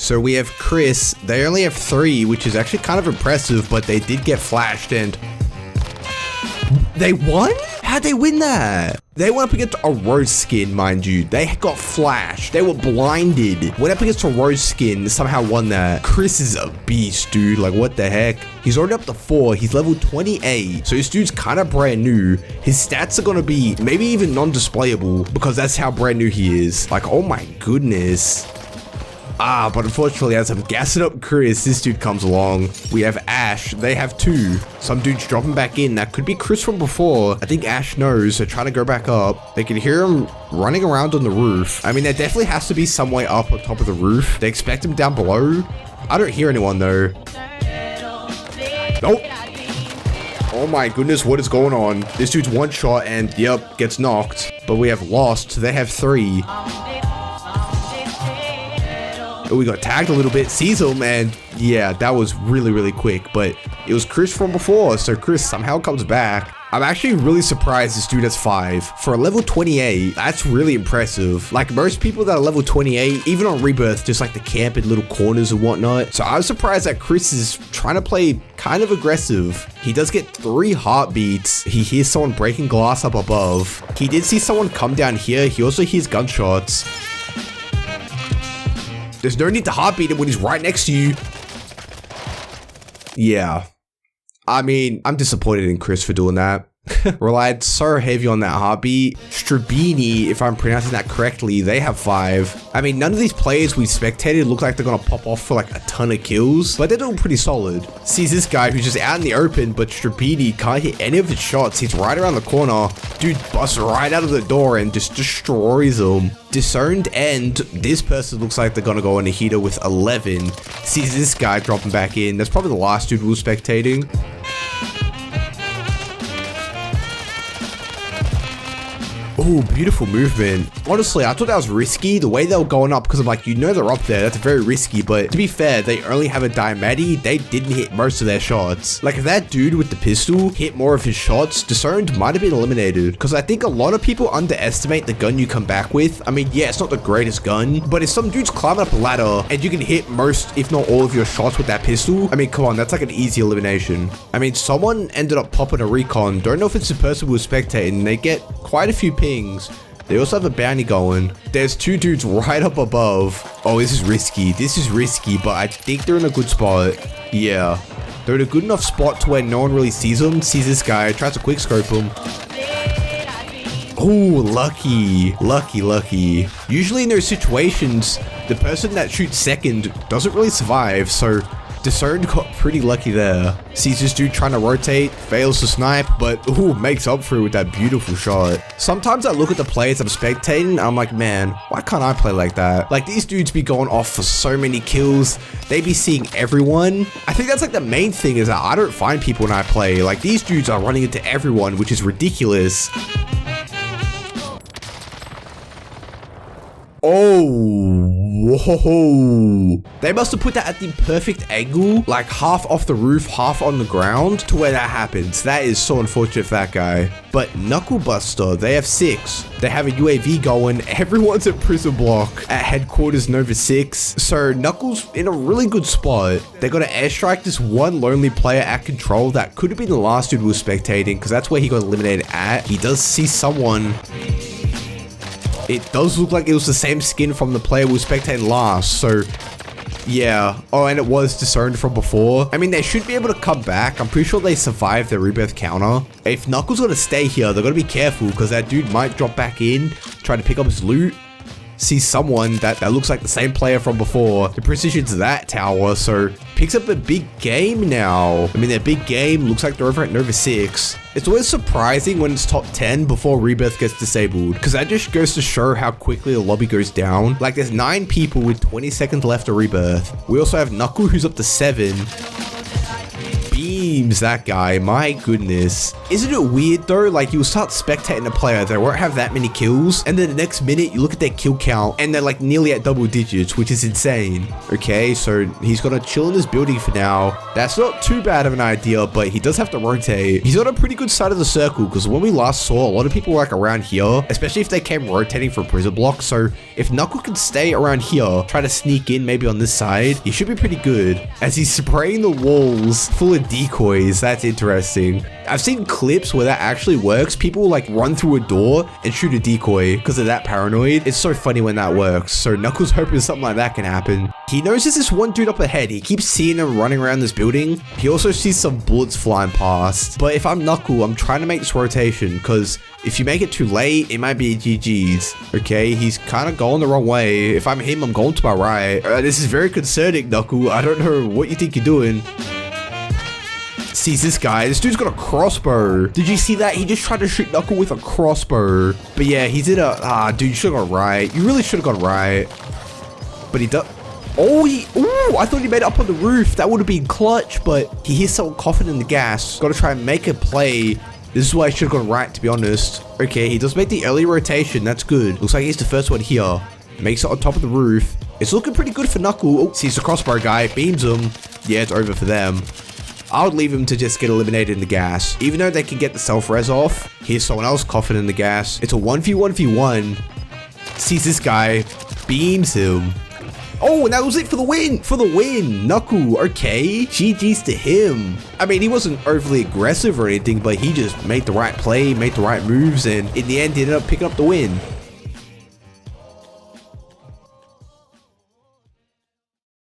So we have Chris. They only have 3, which is actually kind of impressive, but they did get flashed and they won? How'd they win that? They went up against a Rose skin, mind you. They got flashed. They were blinded. Went up against a Rose skin, somehow won that. Chris is a beast, dude. Like, what the heck? He's already up to 4. He's level 28. So this dude's kind of brand new. His stats are going to be maybe even non-displayable because that's how brand new he is. Like, oh my goodness. But unfortunately, as I'm gassing up Chris, this dude comes along. We have Ash. They have 2. Some dude's dropping back in. That could be Chris from before. I think Ash knows. They're trying to go back up. They can hear him running around on the roof. I mean, there definitely has to be some way up on top of the roof. They expect him down below. I don't hear anyone, though. Nope. Oh my goodness, what is going on? This dude's one shot and, yep, gets knocked. But we have lost. They have 3. We got tagged a little bit, sees him, and yeah, that was really, really quick, but it was Chris from before, so Chris somehow comes back. I'm actually really surprised this dude has 5. For a level 28, that's really impressive. Like, most people that are level 28, even on Rebirth, just like to camp in little corners and whatnot. So I was surprised that Chris is trying to play kind of aggressive. He does get 3 heartbeats. He hears someone breaking glass up above. He did see someone come down here. He also hears gunshots. There's no need to heartbeat him when he's right next to you. Yeah. I mean, I'm disappointed in Chris for doing that. Relied so heavy on that heartbeat. Strabini, if I'm pronouncing that correctly, they have 5. I mean, none of these players we spectated look like they're gonna pop off for like a ton of kills, but they're doing pretty solid. Sees this guy who's just out in the open, but Strabini can't hit any of his shots. He's right around the corner. Dude busts right out of the door and just destroys him. Disowned, and this person looks like they're gonna go on a heater with 11. Sees this guy dropping back in. That's probably the last dude we were spectating. Oh, beautiful movement. Honestly, I thought that was risky, the way they were going up, because I'm like, you know they're up there, that's very risky, but to be fair, they only have a Diamatti, they didn't hit most of their shots. Like, if that dude with the pistol hit more of his shots, Disowned might have been eliminated, because I think a lot of people underestimate the gun you come back with. I mean, yeah, it's not the greatest gun, but if some dude's climbing up a ladder, and you can hit most, if not all of your shots with that pistol, I mean, come on, that's like an easy elimination. I mean, someone ended up popping a recon, don't know if it's the person who was spectating, they get quite a few pings. They also have a bounty going. There's 2 dudes right up above. Oh, this is risky. This is risky, but I think they're in a good spot. Yeah. They're in a good enough spot to where no one really sees them. Sees this guy, tries to quick scope him. Oh, lucky. Lucky, lucky. Usually in those situations, the person that shoots second doesn't really survive, so Disowned got pretty lucky there. Sees this dude trying to rotate, fails to snipe, but ooh, makes up for it with that beautiful shot. Sometimes I look at the players I'm spectating and I'm like, man, why can't I play like that? Like, these dudes be going off for so many kills. They be seeing everyone. I think that's like the main thing is that I don't find people when I play. Like, these dudes are running into everyone, which is ridiculous. Oh, whoa. They must have put that at the perfect angle, like half off the roof, half on the ground, to where that happens. That is so unfortunate for that guy. But Knucklebuster, they have 6. They have a UAV going. Everyone's at prison block at headquarters Nova 6. So Knuckles in a really good spot. They got to airstrike this one lonely player at control. That could have been the last dude who was spectating, because that's where he got eliminated at. He does see someone. It does look like it was the same skin from the player we were spectating last, so yeah. Oh, and it was Disowned from before. I mean, they should be able to come back. I'm pretty sure they survived the rebirth counter. If Knuckles gonna stay here, they're gonna be careful, because that dude might drop back in, try to pick up his loot. See someone that looks like the same player from before. The precision's that tower, so picks up a big game now. I mean, their big game looks like they're over at Nova 6. It's always surprising when it's top 10 before Rebirth gets disabled, because that just goes to show how quickly the lobby goes down. Like, there's 9 people with 20 seconds left of Rebirth. We also have Knuckle, who's up to 7. beams that guy. My goodness. Isn't it weird though? Like you'll start spectating a player, they won't have that many kills, and then the next minute you look at their kill count and they're like nearly at double digits, which is insane. Okay, so he's gonna chill in this building for now. That's not too bad of an idea, but he does have to rotate. He's on a pretty good side of the circle because when we last saw, a lot of people were like around here, especially if they came rotating for prison block. So if Knuckle can stay around here, try to sneak in maybe on this side, he should be pretty good. As he's spraying the walls full of decoys, that's interesting. I've seen clips where that actually works. People will like run through a door and shoot a decoy because they're that paranoid. It's so funny when that works. So Knuckles hoping something like that can happen. He knows there's this one dude up ahead. He keeps seeing him running around this building. He also sees some bullets flying past. But if I'm Knuckle, I'm trying to make this rotation because if you make it too late, it might be GG's. Okay, he's kind of going the wrong way. If I'm him, I'm going to my right. This is very concerning, Knuckle. I don't know what you think you're doing. Sees this guy. This dude's got a crossbow. Did you see that? He just tried to shoot Knuckle with a crossbow. But yeah, he's in a... dude, you should have gone right. You really should have gone right. But he does... Oh, ooh, I thought he made it up on the roof. That would have been clutch, but he hears someone coughing in the gas. Got to try and make a play. This is why I should have gone right, to be honest. Okay, he does make the early rotation. That's good. Looks like he's the first one here. Makes it on top of the roof. It's looking pretty good for Knuckle. Oh, sees the crossbow guy. Beams him. Yeah, it's over for them. I would leave him to just get eliminated in the gas. Even though they can get the self-res off, here's someone else coughing in the gas. It's a 1v1v1. Sees this guy, beams him. Oh, and that was it for the win! For the win! Knuckle, okay. GG's to him. I mean, he wasn't overly aggressive or anything, but he just made the right play, made the right moves, and in the end, he ended up picking up the win.